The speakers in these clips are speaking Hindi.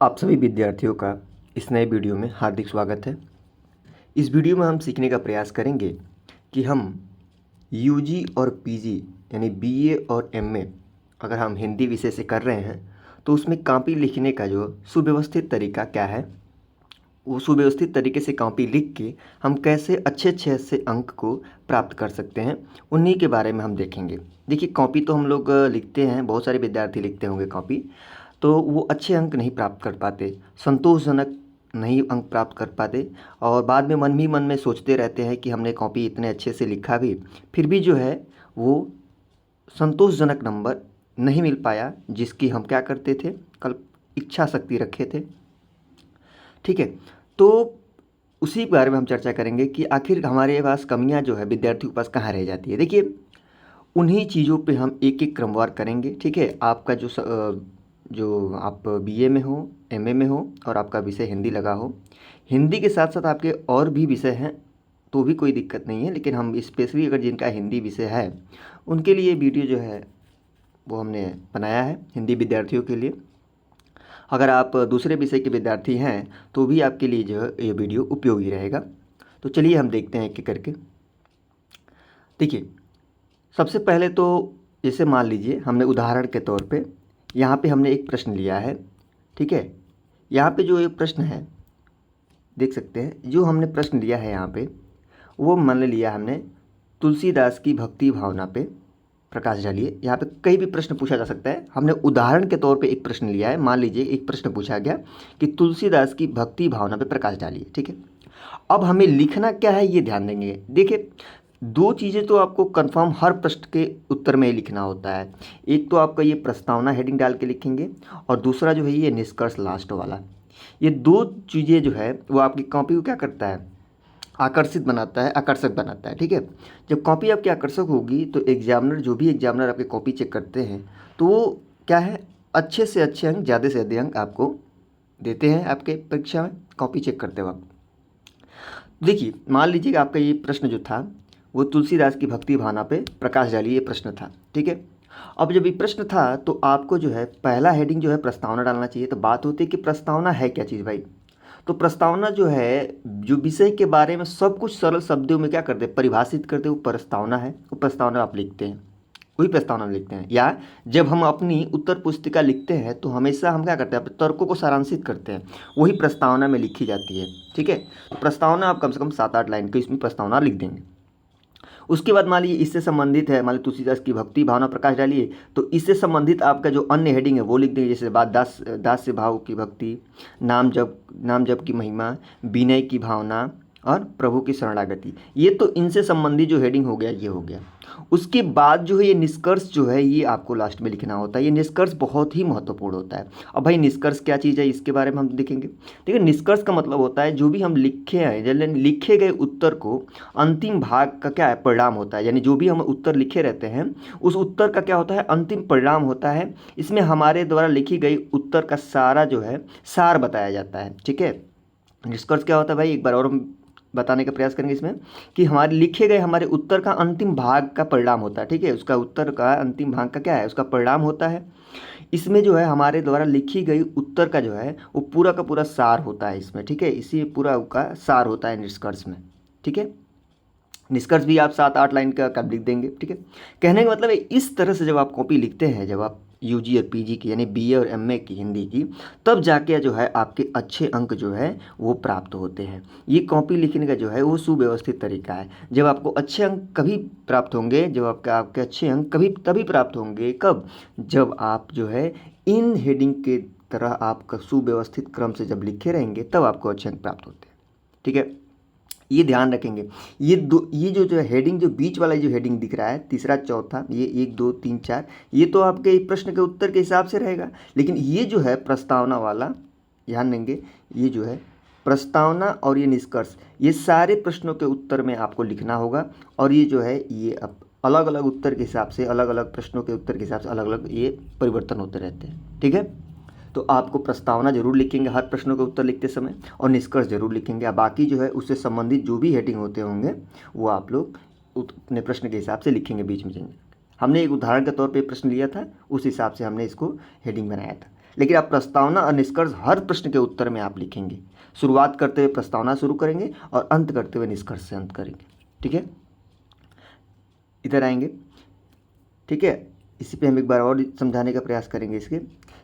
आप सभी विद्यार्थियों का इस नए वीडियो में हार्दिक स्वागत है। इस वीडियो में हम सीखने का प्रयास करेंगे कि हम यूजी और पीजी यानी बीए और एमए अगर हम हिंदी विषय से कर रहे हैं तो उसमें कॉपी लिखने का जो सुव्यवस्थित तरीका क्या है, वो सुव्यवस्थित तरीके से कॉपी लिख के हम कैसे अच्छे अंक को प्राप्त कर सकते हैं, उन्हीं के बारे में हम देखेंगे। देखिए, कॉपी तो हम लोग लिखते हैं, बहुत सारे विद्यार्थी लिखते होंगे कॉपी, तो वो अच्छे अंक नहीं प्राप्त कर पाते, संतोषजनक नहीं अंक प्राप्त कर पाते और बाद में मन ही मन में सोचते रहते हैं कि हमने कॉपी इतने अच्छे से लिखा भी, फिर भी जो है वो संतोषजनक नंबर नहीं मिल पाया जिसकी हम क्या करते थे, कल इच्छा शक्ति रखे थे। ठीक है, तो उसी के बारे में हम चर्चा करेंगे कि आखिर हमारे पास कमियां जो है विद्यार्थियों के पास कहाँ रह जाती है। देखिए, उन्हीं चीज़ों पे हम एक एक क्रमवार करेंगे। ठीक है, आपका जो आप बीए में हो, एमए में हो और आपका विषय हिंदी लगा हो, हिंदी के साथ साथ आपके और भी विषय हैं तो भी कोई दिक्कत नहीं है, लेकिन हम स्पेशली अगर जिनका हिंदी विषय है उनके लिए वीडियो जो है वो हमने बनाया है, हिंदी विद्यार्थियों के लिए। अगर आप दूसरे विषय के विद्यार्थी हैं तो भी आपके लिए जो है ये वीडियो उपयोगी रहेगा। तो चलिए हम देखते हैं एक एक करके। देखिए, सबसे पहले तो जैसे मान लीजिए हमने उदाहरण के तौर पे यहाँ पे हमने एक प्रश्न लिया है। ठीक है, यहाँ पे जो एक प्रश्न है देख सकते हैं, जो हमने प्रश्न लिया है यहाँ पे वो मान लिया हमने तुलसीदास की भक्ति भावना पे प्रकाश डालिए। यहाँ पे कई भी प्रश्न पूछा जा सकता है, हमने उदाहरण के तौर पे एक प्रश्न लिया है। मान लीजिए एक प्रश्न पूछा गया कि तुलसीदास की भक्ति भावना पे प्रकाश डालिए। ठीक है, अब हमें लिखना क्या है ये ध्यान देंगे। देखिए, दो चीज़ें तो आपको कंफर्म हर प्रश्न के उत्तर में ही लिखना होता है। एक तो आपका ये प्रस्तावना हेडिंग डाल के लिखेंगे और दूसरा जो है ये निष्कर्ष लास्ट वाला। ये दो चीज़ें जो है वो आपकी कॉपी को क्या करता है, आकर्षित बनाता है, आकर्षक बनाता है। ठीक है, जब कॉपी आपकी आकर्षक होगी तो एग्जामिनर, जो भी एग्जामिनर आपके कॉपी चेक करते हैं तो वो क्या है, अच्छे से अच्छे अंक, ज़्यादा से ज़्यादा अंक आपको देते हैं आपके परीक्षा में कॉपी चेक करते वक्त। देखिए, मान लीजिए कि आपका ये प्रश्न जो था वो तुलसीदास की भक्ति भावना पे प्रकाश डालिए, ये प्रश्न था। ठीक है, अब जब ये प्रश्न था तो आपको जो है पहला हेडिंग जो है प्रस्तावना डालना चाहिए। तो बात होती है कि प्रस्तावना है क्या चीज़ भाई। तो प्रस्तावना जो है, जो विषय के बारे में सब कुछ सरल शब्दों में क्या करते हैं, परिभाषित करते, वो प्रस्तावना है। वो प्रस्तावना आप लिखते हैं, वही प्रस्तावना लिखते हैं। या जब हम अपनी उत्तर पुस्तिका लिखते हैं तो हमेशा हम क्या करते हैं, अपने तर्कों को सारांशित करते हैं, वही प्रस्तावना में लिखी जाती है। ठीक है, तो प्रस्तावना आप कम से कम 7-8 लाइन की इसमें प्रस्तावना लिख देंगे। उसके बाद मान लीजिए इससे संबंधित है, मान लीजिए तुलसीदास की भक्ति भावना प्रकाश डालिए, तो इससे संबंधित आपका जो अन्य हेडिंग है वो लिख देंगे। जैसे बात दास से भाव की भक्ति, नाम जप की महिमा, विनय की भावना और प्रभु की शरणागति। ये तो इनसे संबंधित जो हेडिंग हो गया ये हो गया। उसके बाद जो है ये निष्कर्ष जो है ये आपको लास्ट में लिखना होता है। ये निष्कर्ष बहुत ही महत्वपूर्ण होता है। अब भाई निष्कर्ष क्या चीज़ है इसके बारे में हम देखेंगे। देखिए, निष्कर्ष का मतलब होता है जो भी हम लिखे हैं, यानी लिखे गए उत्तर को अंतिम भाग का क्या है, परिणाम होता है। यानी जो भी हम उत्तर लिखे रहते हैं उस उत्तर का क्या होता है, अंतिम परिणाम होता है। इसमें हमारे द्वारा लिखी गई उत्तर का सारा जो है सार बताया जाता है। ठीक है, निष्कर्ष क्या होता है भाई, एक बार और हम बताने का प्रयास करेंगे इसमें कि हमारे लिखे गए हमारे उत्तर का अंतिम भाग का परिणाम होता है। ठीक है, उसका उत्तर का अंतिम भाग का क्या है, उसका परिणाम होता है। इसमें जो है हमारे द्वारा लिखी गई उत्तर का जो है वो पूरा का पूरा सार होता है इसमें। ठीक है, इसी पूरा का सार होता है निष्कर्ष में। ठीक है, निष्कर्ष भी आप 7-8 लाइन का लिख देंगे। ठीक है, कहने का मतलब है इस तरह से जब आप कॉपी लिखते हैं, जब आप यूजी और पीजी की यानी बीए और एमए की हिंदी की, तब जाके जो है आपके अच्छे अंक जो है वो प्राप्त होते हैं। ये कॉपी लिखने का जो है वो सुव्यवस्थित तरीका है। जब आपको अच्छे अंक कभी प्राप्त होंगे, जब आपके अच्छे अंक कभी तभी प्राप्त होंगे, कब, जब आप जो है इन हेडिंग के तरह आपका सुव्यवस्थित क्रम से जब लिखे रहेंगे तब आपको अच्छे अंक प्राप्त होते हैं। ठीक है, ये ध्यान रखेंगे। ये जो है हेडिंग, जो बीच वाला जो हेडिंग दिख रहा है, तीसरा चौथा, ये 1 2 3 4, ये तो आपके प्रश्न के उत्तर के हिसाब से रहेगा। लेकिन ये जो है प्रस्तावना वाला, ध्यान देंगे, ये जो है प्रस्तावना और ये निष्कर्ष, ये सारे प्रश्नों के उत्तर में आपको लिखना होगा। और ये जो है ये अब अलग अलग उत्तर के हिसाब से, अलग अलग प्रश्नों के उत्तर के हिसाब से अलग अलग ये परिवर्तन होते रहते हैं। ठीक है, तो आपको प्रस्तावना जरूर लिखेंगे हर प्रश्नों के उत्तर लिखते समय, और निष्कर्ष जरूर लिखेंगे। बाकी जो है उससे संबंधित जो भी हेडिंग होते होंगे वो आप लोग अपने प्रश्न के हिसाब से लिखेंगे बीच में जाएंगे। हमने एक उदाहरण के तौर पे प्रश्न लिया था, उस हिसाब से हमने इसको हेडिंग बनाया था। लेकिन आप प्रस्तावना और निष्कर्ष हर प्रश्न के उत्तर में आप लिखेंगे। शुरुआत करते हुए प्रस्तावना शुरू करेंगे और अंत करते हुए निष्कर्ष से अंत करेंगे। ठीक है, इधर आएंगे। ठीक है, इसी पे हम एक बार और समझाने का प्रयास करेंगे इसके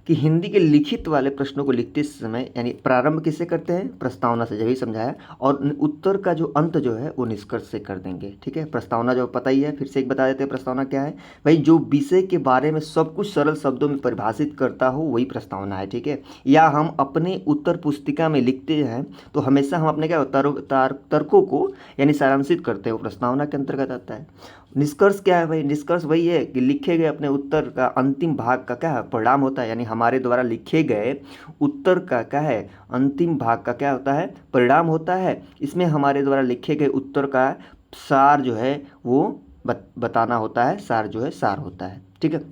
कि हिंदी के लिखित वाले प्रश्नों को लिखते समय यानी प्रारंभ किससे करते हैं, प्रस्तावना से, जब ही समझाया, और उत्तर का जो अंत जो है वो निष्कर्ष से कर देंगे। ठीक है, प्रस्तावना जो पता ही है, फिर से एक बता देते हैं प्रस्तावना क्या है। भाई जो विषय के बारे में सब कुछ सरल शब्दों में परिभाषित करता हो वही प्रस्तावना है। ठीक है, या हम अपने उत्तर पुस्तिका में लिखते हैं तो हमेशा हम अपने क्या तर्कों को यानी सारांशित करते हैं, वो प्रस्तावना के अंतर्गत आता है। निष्कर्ष क्या है भाई, निष्कर्ष वही है कि लिखे गए अपने उत्तर का अंतिम भाग का क्या है, परिणाम होता है, यानी हमारे द्वारा लिखे गए उत्तर का क्या है, अंतिम भाग का क्या होता है, परिणाम होता है। इसमें हमारे द्वारा लिखे गए उत्तर का सार जो है वो बताना होता है, सार जो है सार होता है। ठीक है,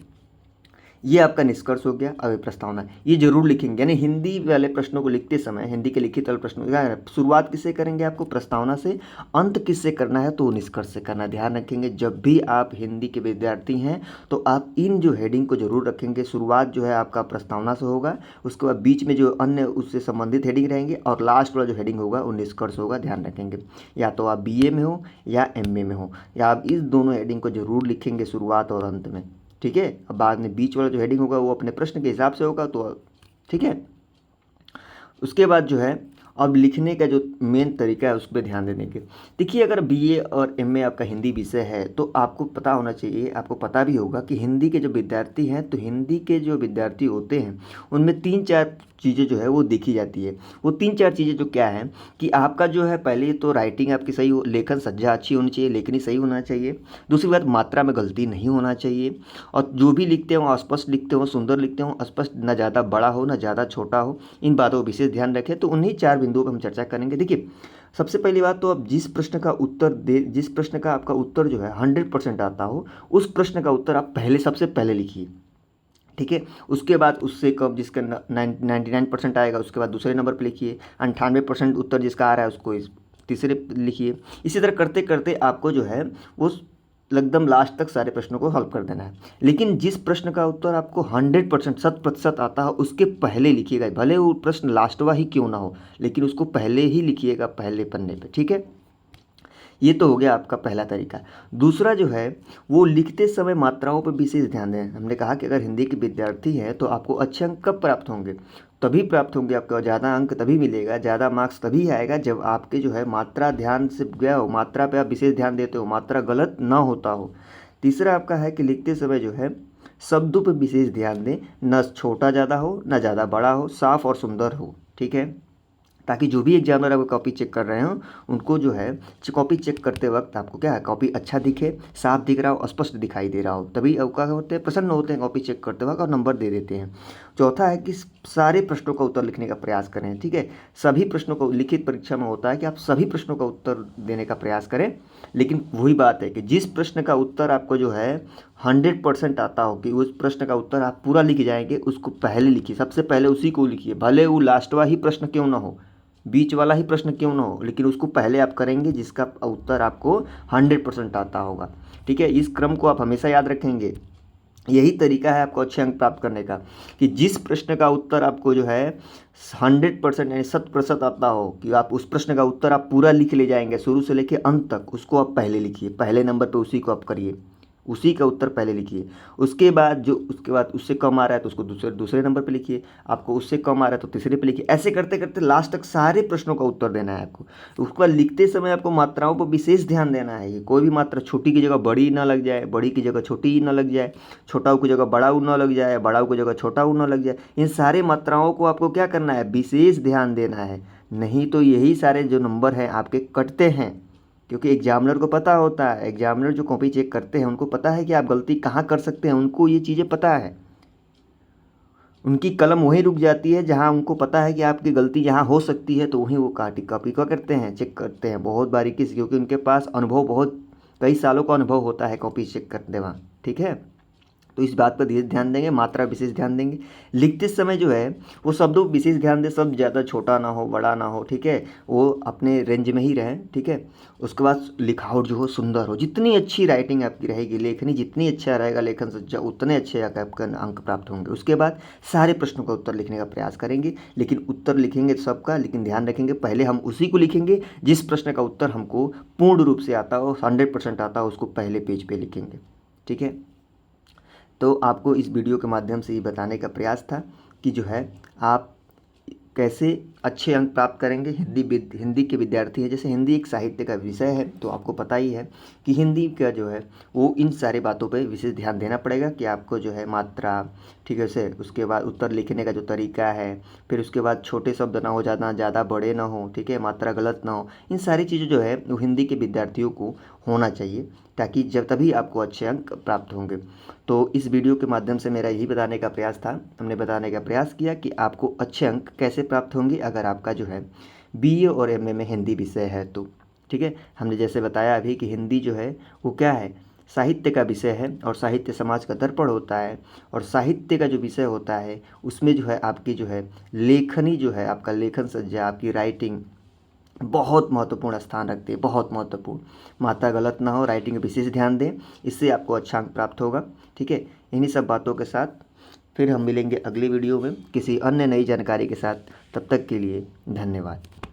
ये आपका निष्कर्ष हो गया। अब प्रस्तावना ये जरूर लिखेंगे, यानी हिंदी वाले प्रश्नों को लिखते समय, हिंदी के लिखित वाले प्रश्नों शुरुआत किससे करेंगे, आपको प्रस्तावना से, अंत किससे करना है तो निष्कर्ष से करना। ध्यान रखेंगे जब भी आप हिंदी के विद्यार्थी हैं तो आप इन जो हेडिंग को जरूर रखेंगे। शुरुआत जो है आपका प्रस्तावना से होगा, उसके बाद बीच में जो अन्य उससे संबंधित हेडिंग रहेंगे और लास्ट वाला जो हेडिंग होगा वो निष्कर्ष होगा। ध्यान रखेंगे, या तो आप BA में हो या MA में हो, या आप इस दोनों हेडिंग को जरूर लिखेंगे शुरुआत और अंत में। ठीक है, अब बाद में बीच वाला जो हेडिंग होगा वो अपने प्रश्न के हिसाब से होगा। तो ठीक है, उसके बाद जो है अब लिखने का जो मेन तरीका है उस पर ध्यान देने के। देखिए, अगर BA और MA आपका हिंदी विषय है तो आपको पता होना चाहिए, आपको पता भी होगा कि हिंदी के जो विद्यार्थी हैं, तो हिंदी के जो विद्यार्थी होते हैं उनमें 3-4 चीज़ें जो है वो देखी जाती है। वो 3-4 चीज़ें जो क्या है कि आपका जो है, पहले तो राइटिंग आपकी सही हो, लेखन सज्जा अच्छी होनी चाहिए, लेखनी सही होना चाहिए। दूसरी बात, मात्रा में गलती नहीं होना चाहिए, और जो भी लिखते हो अस्पष्ट लिखते हो, सुंदर लिखते हो, अस्पष्ट, ना ज़्यादा बड़ा हो ना ज़्यादा छोटा हो। इन बातों का विशेष ध्यान रखें। तो उन्हीं 4 बिंदुओं पर हम चर्चा करेंगे। देखिए, सबसे पहली बात तो आप जिस प्रश्न का आपका उत्तर जो है 100% आता हो, उस प्रश्न का उत्तर आप सबसे पहले लिखिए। ठीक है, उसके बाद उससे कम जिसका 99% आएगा उसके बाद दूसरे नंबर पर लिखिए। 98% उत्तर जिसका आ रहा है उसको तीसरे पे लिखिए। इसी तरह करते करते आपको जो है वो एकदम लास्ट तक सारे प्रश्नों को हल कर देना है। लेकिन जिस प्रश्न का उत्तर आपको 100% 100% आता हो उसके पहले लिखिएगा, भले वो प्रश्न लास्टवा ही क्यों ना हो, लेकिन उसको पहले ही लिखिएगा, पहले पन्ने पे। ठीक है, ये तो हो गया आपका पहला तरीका। दूसरा जो है वो लिखते समय मात्राओं पर विशेष ध्यान दें। हमने कहा कि अगर हिंदी के विद्यार्थी हैं तो आपको अच्छे अंक कब प्राप्त होंगे, तभी प्राप्त होंगे, आपको ज़्यादा अंक तभी मिलेगा, ज़्यादा मार्क्स तभी आएगा जब आपके जो है मात्रा ध्यान से गया हो, मात्रा पे आप विशेष ध्यान देते हो, मात्रा गलत ना होता हो। तीसरा आपका है कि लिखते समय जो है शब्दों पर विशेष ध्यान दें, न छोटा ज़्यादा हो न ज़्यादा बड़ा हो, साफ और सुंदर हो। ठीक है, ताकि जो भी एग्जामिनर आपको कॉपी चेक कर रहे हो उनको जो है कॉपी चेक करते वक्त आपको क्या है, कॉपी अच्छा दिखे, साफ दिख रहा हो, स्पष्ट दिखाई दे रहा हो, तभी क्या होते हैं, प्रसन्न होते हैं कॉपी चेक करते वक्त और नंबर दे देते हैं। चौथा है कि सारे प्रश्नों का उत्तर लिखने का प्रयास करें। ठीक है, सभी प्रश्नों को, लिखित परीक्षा में होता है कि आप सभी प्रश्नों का उत्तर देने का प्रयास करें, लेकिन वही बात है कि जिस प्रश्न का उत्तर आपको जो है 100% आता हो, कि उस प्रश्न का उत्तर आप पूरा लिख जाएंगे, उसको पहले लिखिए, सबसे पहले उसी को लिखिए, भले वो लास्टवा ही प्रश्न क्यों ना हो, बीच वाला ही प्रश्न क्यों ना हो, लेकिन उसको पहले आप करेंगे जिसका उत्तर आपको 100% आता होगा। ठीक है, इस क्रम को आप हमेशा याद रखेंगे। यही तरीका है आपको अच्छे अंक प्राप्त करने का, कि जिस प्रश्न का उत्तर आपको जो है 100% यानी 100% आता हो, कि आप उस प्रश्न का उत्तर आप पूरा लिख ले जाएंगे शुरू से लेकर अंत तक, उसको आप पहले लिखिए, पहले नंबर पे उसी को आप करिए, उसी का उत्तर पहले लिखिए। उसके बाद उससे कम आ रहा है तो उसको दूसरे नंबर पे लिखिए, आपको उससे कम आ रहा है तो तीसरे पे लिखिए। ऐसे करते करते लास्ट तक सारे प्रश्नों का उत्तर देना है आपको। उसके बाद लिखते समय आपको मात्राओं पर विशेष ध्यान देना है, कोई भी मात्रा छोटी की जगह बड़ी ना लग जाए, बड़ी की जगह छोटी ना लग जाए, छोटा की जगह बड़ा ना लग जाए, बड़ा की जगह छोटा ना लग जाए। इन सारे मात्राओं को आपको क्या करना है, विशेष ध्यान देना है, नहीं तो यही सारे जो नंबर हैं आपके कटते हैं। क्योंकि एग्जामिनर को पता होता है, एग्जामिनर जो कॉपी चेक करते हैं उनको पता है कि आप गलती कहाँ कर सकते हैं, उनको ये चीज़ें पता है। उनकी कलम वहीं रुक जाती है जहाँ उनको पता है कि आपकी गलती यहाँ हो सकती है, तो वहीं वो कॉपी क्या करते हैं, चेक करते हैं बहुत बारीकी से, क्योंकि उनके पास अनुभव, बहुत कई सालों का अनुभव होता है कॉपी चेक करते वहाँ। ठीक है, तो इस बात पर ध्यान देंगे, मात्रा विशेष ध्यान देंगे। लिखते समय जो है वो शब्दों पर विशेष ध्यान दें, शब्द ज़्यादा छोटा ना हो, बड़ा ना हो, ठीक है, वो अपने रेंज में ही रहें, ठीक है। उसके बाद लिखावट जो हो सुंदर हो, जितनी अच्छी राइटिंग आपकी रहेगी, लेखनी जितनी अच्छा रहेगा, लेखन सज्जा उतने अच्छे आपके अंक प्राप्त होंगे। उसके बाद सारे प्रश्नों का उत्तर लिखने का प्रयास करेंगे, लेकिन उत्तर लिखेंगे सबका, लेकिन ध्यान रखेंगे पहले हम उसी को लिखेंगे जिस प्रश्न का उत्तर हमको पूर्ण रूप से आता हो, 100% आता हो, उसको पहले पेज पे लिखेंगे, ठीक है। तो आपको इस वीडियो के माध्यम से ये बताने का प्रयास था कि जो है आप कैसे अच्छे अंक प्राप्त करेंगे। हिंदी के विद्यार्थी हैं, जैसे हिंदी एक साहित्य का विषय है, तो आपको पता ही है कि हिंदी का जो है वो इन सारी बातों पे विशेष ध्यान देना पड़ेगा कि आपको जो है मात्रा, ठीक है से, उसके बाद उत्तर लिखने का जो तरीका है, फिर उसके बाद छोटे शब्द ना हो, ज़्यादा बड़े ना हो, ठीक है, मात्रा गलत ना हो, इन सारी चीज़ें जो है वो हिंदी के विद्यार्थियों को होना चाहिए, ताकि जब तभी आपको अच्छे अंक प्राप्त होंगे। तो इस वीडियो के माध्यम से मेरा यही बताने का प्रयास था, हमने बताने का प्रयास किया कि आपको अच्छे अंक कैसे प्राप्त होंगे अगर आपका जो है बीए और एमए में हिंदी विषय है तो, ठीक है। हमने जैसे बताया अभी कि हिंदी जो है वो क्या है, साहित्य का विषय है, और साहित्य समाज का दर्पण होता है, और साहित्य का जो विषय होता है उसमें जो है आपकी जो है लेखनी जो है, आपका लेखन सज्जा, आपकी राइटिंग बहुत महत्वपूर्ण स्थान रखती है, बहुत महत्वपूर्ण। मात्रा गलत ना हो, राइटिंग में विशेष ध्यान दें, इससे आपको अच्छा अंक प्राप्त होगा, ठीक है। इन्हीं सब बातों के साथ फिर हम मिलेंगे अगली वीडियो में किसी अन्य नई जानकारी के साथ। तब तक के लिए धन्यवाद।